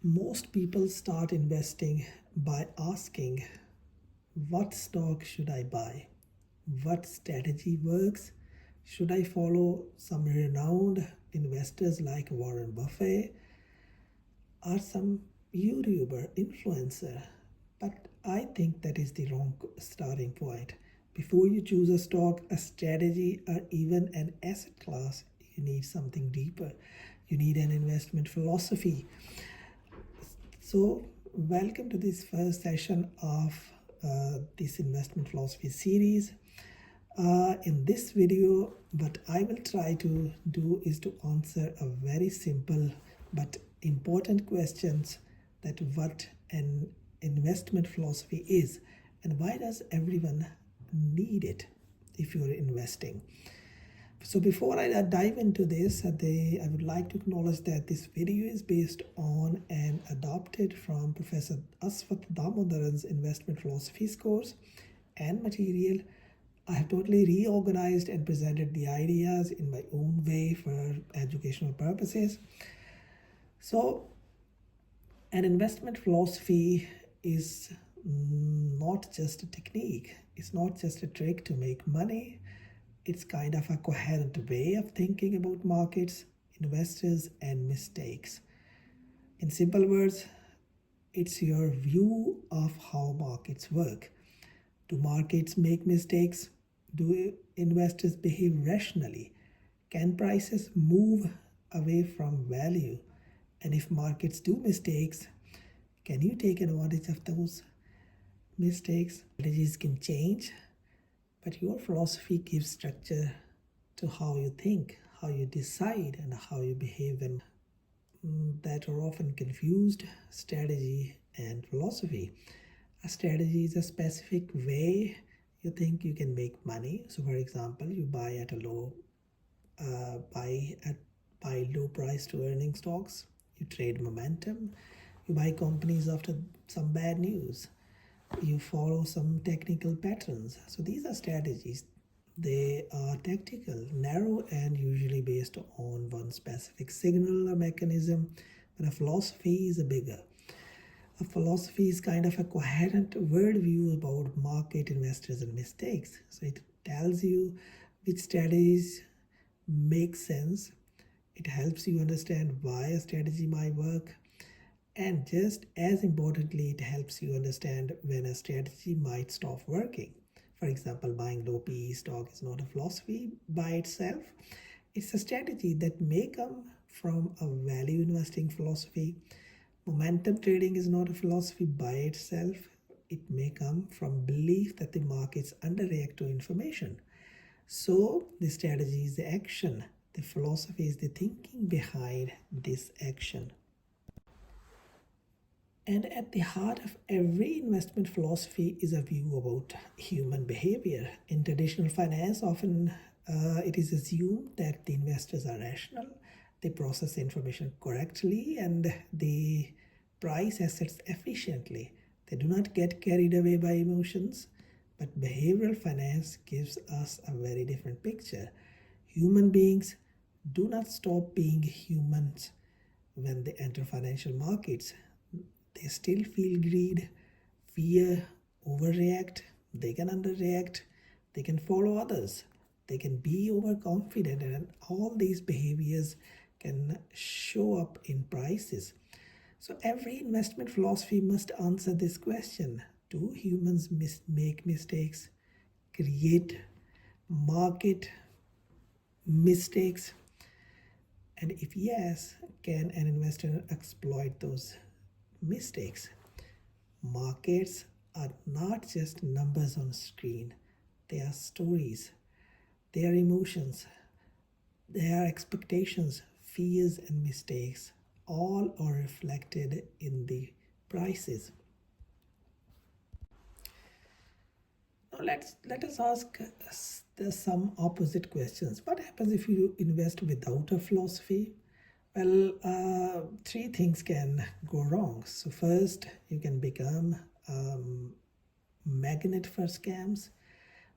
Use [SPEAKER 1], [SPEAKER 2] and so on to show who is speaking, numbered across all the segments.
[SPEAKER 1] Most people start investing by asking, what stock should I buy? What strategy works? Should I follow some renowned investors like Warren Buffett or some YouTuber influencer? But I think that is the wrong starting point. Before you choose a stock, a strategy, or even an asset class, you need something deeper. You need an investment philosophy. So, welcome to this first session of this investment philosophy series. In this video, what I will try to do is to answer a very simple but important questions, that what an investment philosophy is and why does everyone need it if you're investing. So before I dive into this, I would like to acknowledge that this video is based on and adopted from Professor Aswath Damodaran's Investment Philosophies course and material. I have totally reorganized and presented the ideas in my own way for educational purposes. So an investment philosophy is not just a technique. It's not just a trick to make money. It's kind of a coherent way of thinking about markets, investors, and mistakes. In simple words, it's your view of how markets work. Do markets make mistakes? Do investors behave rationally? Can prices move away from value? And if markets do mistakes, can you take advantage of those mistakes? Strategies can change, but your philosophy gives structure to how you think, how you decide, and how you behave, and that are often confused, strategy and philosophy. A strategy is a specific way you think you can make money. So for example, you buy at a buy low price to earning stocks, you trade momentum, you buy companies after some bad news, you follow some technical patterns. So these are strategies. They are tactical, narrow, and usually based on one specific signal or mechanism. But a philosophy is a bigger. A philosophy is kind of a coherent worldview about market, investors, and mistakes. So it tells you which strategies make sense. It helps you understand why a strategy might work. And just as importantly, it helps you understand when a strategy might stop working. For example, buying low PE stock is not a philosophy by itself. It's a strategy that may come from a value investing philosophy. Momentum trading is not a philosophy by itself. It may come from belief that the markets underreact to information. So the strategy is the action. The philosophy is the thinking behind this action. And at the heart of every investment philosophy is a view about human behavior. In traditional finance, often it is assumed that the investors are rational, they process information correctly, and they price assets efficiently. They do not get carried away by emotions. But behavioral finance gives us a very different picture. Human beings do not stop being humans when they enter financial markets. They still feel greed, fear, overreact, they can underreact, they can follow others, they can be overconfident, and all these behaviors can show up in prices. So every investment philosophy must answer this question. Do humans make mistakes, create market mistakes? And if yes, can an investor exploit those mistakes? Markets are not just numbers on a screen. They are stories. They are emotions. They are expectations, fears, and mistakes. All are reflected in the prices. Now let us ask some opposite questions. What happens if you invest without a philosophy? Well, three things can go wrong. So first, you can become a magnet for scams.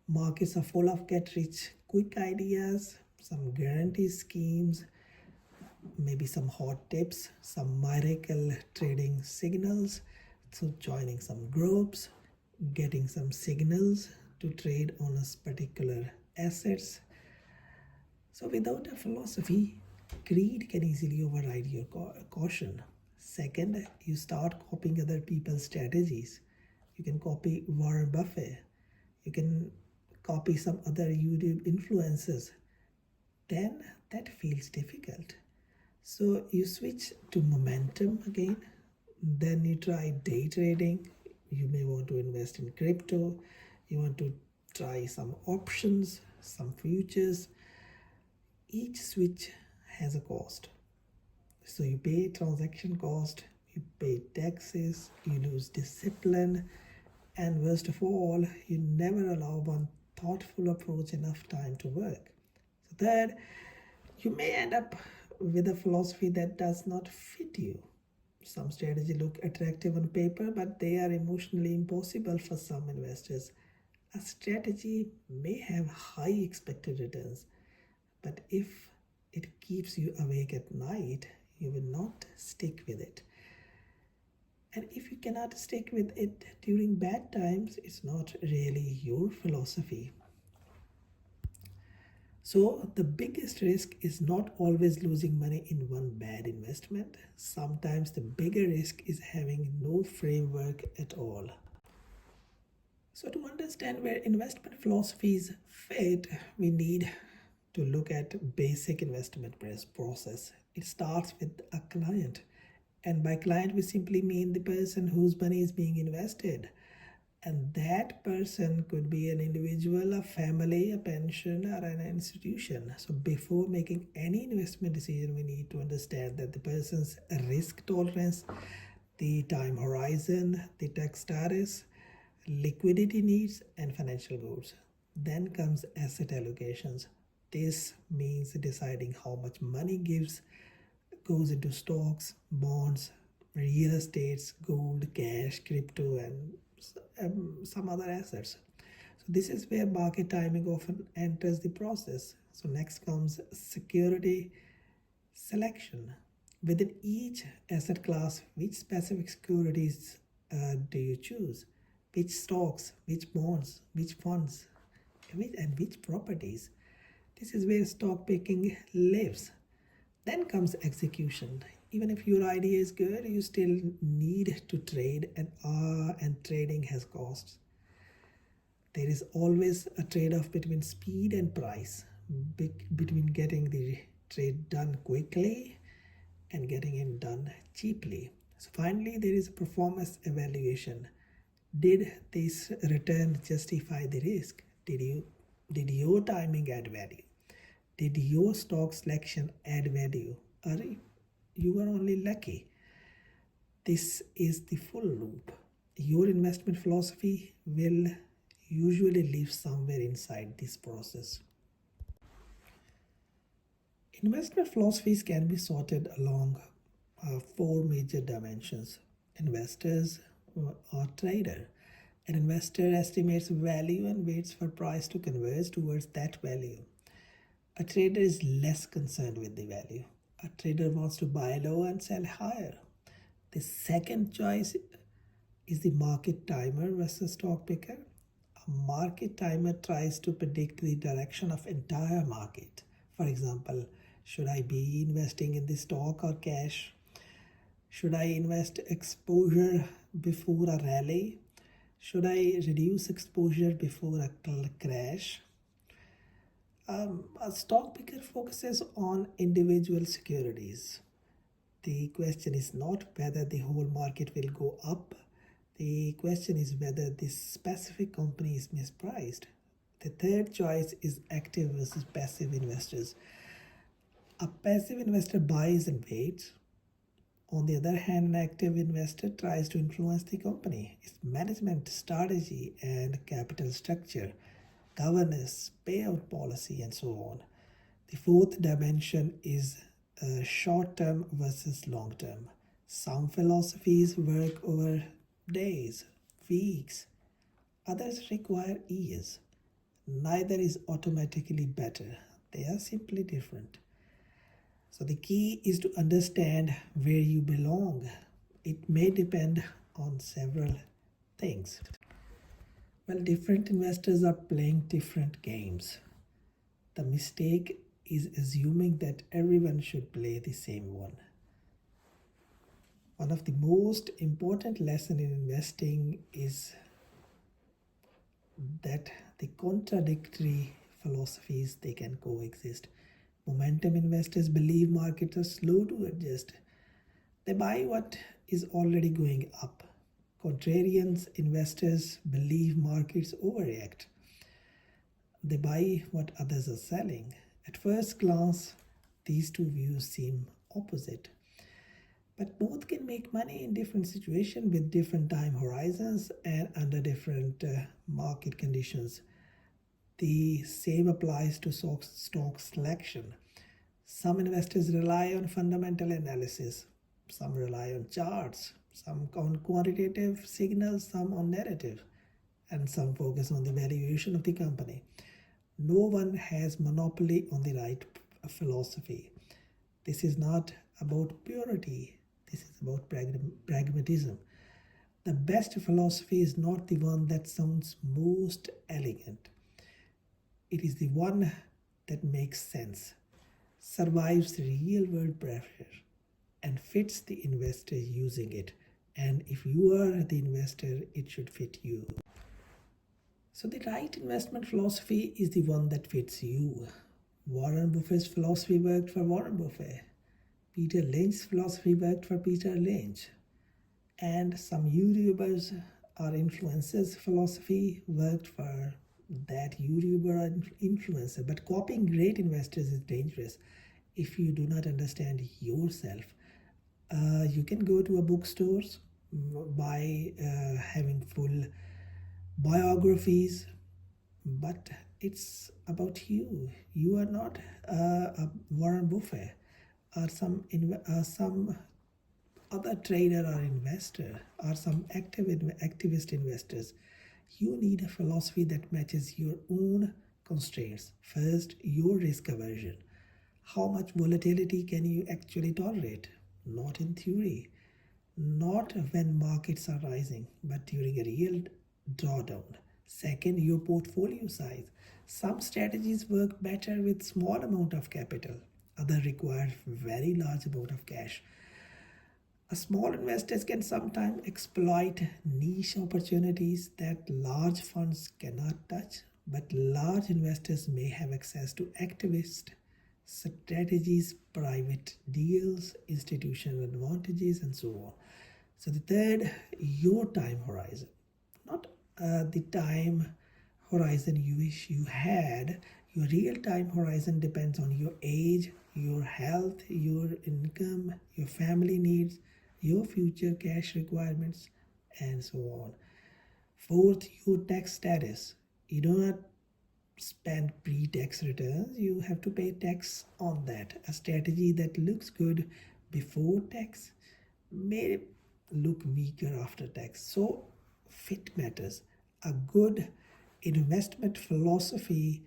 [SPEAKER 1] Markets are full of get-rich-quick ideas, some guarantee schemes, maybe some hot tips, some miracle trading signals. So joining some groups, getting some signals to trade on a particular assets. So without a philosophy, greed can easily override your caution. Second, you start copying other people's strategies. You can copy Warren Buffett. You can copy some other YouTube influencers. Then that feels difficult. So you switch to momentum again. Then you try day trading. You may want to invest in crypto. You want to try some options, some futures. Each switch has a cost. So you pay transaction cost, you pay taxes, you lose discipline, and worst of all, you never allow one thoughtful approach enough time to work. So third, you may end up with a philosophy that does not fit you. Some strategies look attractive on paper, but they are emotionally impossible for some investors. A strategy may have high expected returns, but if it keeps you awake at night, you will not stick with it. And if you cannot stick with it during bad times, it's not really your philosophy. So, the biggest risk is not always losing money in one bad investment. Sometimes the bigger risk is having no framework at all. So, to understand where investment philosophies fit, we need to look at basic investment process. It starts with a client, and by client we simply mean the person whose money is being invested, and that person could be an individual, a family, a pension, or an institution. So before making any investment decision, we need to understand that the person's risk tolerance, the time horizon, the tax status, liquidity needs, and financial goals. Then comes asset allocations. This means deciding how much money goes into stocks, bonds, real estates, gold, cash, crypto, and some other assets. So this is where market timing often enters the process. So next comes security selection. Within each asset class, which specific securities do you choose? Which stocks, which bonds, which funds, and which properties? This is where stock picking lives. Then comes execution. Even if your idea is good, you still need to trade, and trading has costs. There is always a trade-off between speed and price, between getting the trade done quickly and getting it done cheaply. So finally, there is a performance evaluation. Did this return justify the risk? Did your timing add value? Did your stock selection add value? Or you were only lucky? This is the full loop. Your investment philosophy will usually live somewhere inside this process. Investment philosophies can be sorted along four major dimensions. Investors or trader. An investor estimates value and waits for price to converge towards that value. A trader is less concerned with the value. A trader wants to buy low and sell higher. The second choice is the market timer versus stock picker. A market timer tries to predict the direction of entire market. For example, should I be investing in the stock or cash? Should I invest exposure before a rally? Should I reduce exposure before a crash? A stock picker focuses on individual securities. The question is not whether the whole market will go up. The question is whether this specific company is mispriced. The third choice is active versus passive investors. A passive investor buys and waits. On the other hand, an active investor tries to influence the company, its management strategy and capital structure, governance, payout policy, and so on. The fourth dimension is short term versus long term. Some philosophies work over days, weeks, others require years. Neither is automatically better, they are simply different. So the key is to understand where you belong. It may depend on several things. Well, different investors are playing different games. The mistake is assuming that everyone should play the same one. One of the most important lessons in investing is that the contradictory philosophies they can coexist. Momentum investors believe markets are slow to adjust. They buy what is already going up. Contrarians investors believe markets overreact. They buy what others are selling. At first glance, these two views seem opposite. But both can make money in different situations with different time horizons and under different market conditions. The same applies to stock selection. Some investors rely on fundamental analysis, some rely on charts, some on quantitative signals, some on narrative, and some focus on the valuation of the company. No one has monopoly on the right philosophy. This is not about purity. This is about pragmatism. The best philosophy is not the one that sounds most elegant. It is the one that makes sense, survives real world pressure, and fits the investor using it. And if you are the investor, it should fit you. So the right investment philosophy is the one that fits you. Warren Buffett's philosophy worked for Warren Buffett. Peter Lynch's philosophy worked for Peter Lynch. And some YouTubers or influencers' philosophy worked for that YouTuber or influencer. But copying great investors is dangerous if you do not understand yourself. You can go to a bookstores by having full biographies, but it's about you. You are not a Warren Buffett or some other trader or investor or some activist investors. You need a philosophy that matches your own constraints. First, your risk aversion. How much volatility can you actually tolerate? Not in theory. Not when markets are rising, but during a real drawdown. Second, your portfolio size. Some strategies work better with small amount of capital. Others require very large amount of cash. A small investors can sometimes exploit niche opportunities that large funds cannot touch, but large investors may have access to activist strategies, private deals, institutional advantages, and so on. So the third, your time horizon, not the time horizon you wish you had. Your real time horizon depends on your age, your health, your income, your family needs, your future cash requirements, and so on. Fourth, your tax status. You do not spend pre-tax returns, you have to pay tax on that. A strategy that looks good before tax may look weaker after tax. So fit matters. A good investment philosophy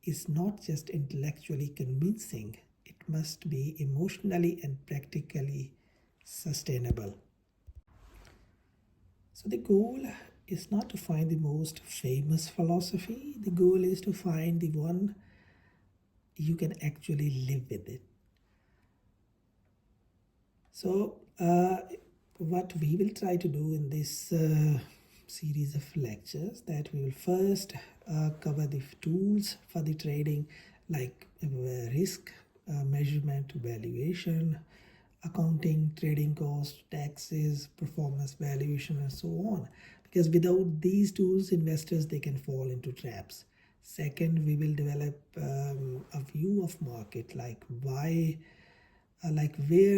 [SPEAKER 1] is not just intellectually convincing, it must be emotionally and practically sustainable. So the goal is not to find the most famous philosophy. The goal is to find the one you can actually live with it. So what we will try to do in this series of lectures, that we will first cover the tools for the trading, like risk measurement, valuation, accounting, trading cost, taxes, performance valuation, and so on. Because without these tools, investors, they can fall into traps. Second, we will develop a view of market, like where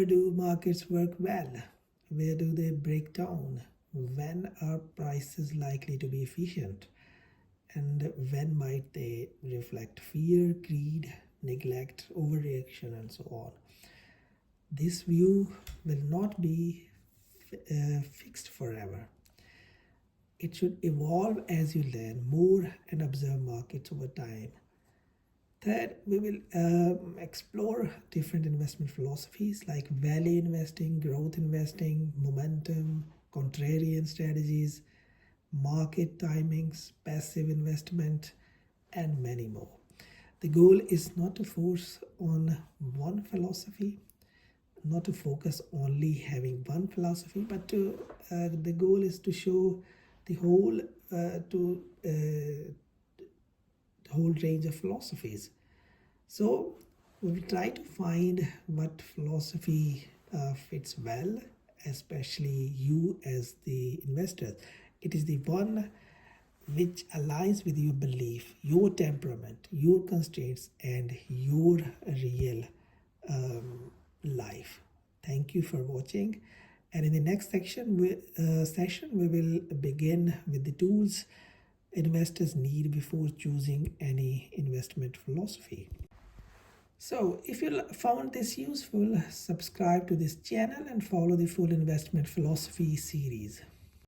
[SPEAKER 1] do markets work well? Where do they break down? When are prices likely to be efficient? And when might they reflect fear, greed, neglect, overreaction, and so on? This view will not be fixed forever. It should evolve as you learn more and observe markets over time. Third, we will explore different investment philosophies like value investing, growth investing, momentum, contrarian strategies, market timings, passive investment, and many more. The goal is not to force on one philosophy, not to focus only having one philosophy, but the goal is to show the whole whole range of philosophies. So we will try to find what philosophy fits well, especially you as the investor. It is the one which aligns with your belief, your temperament, your constraints, and your real life. Thank you for watching. And in the next session, we will begin with the tools investors need before choosing any investment philosophy. So if you found this useful, subscribe to this channel and follow the full investment philosophy series.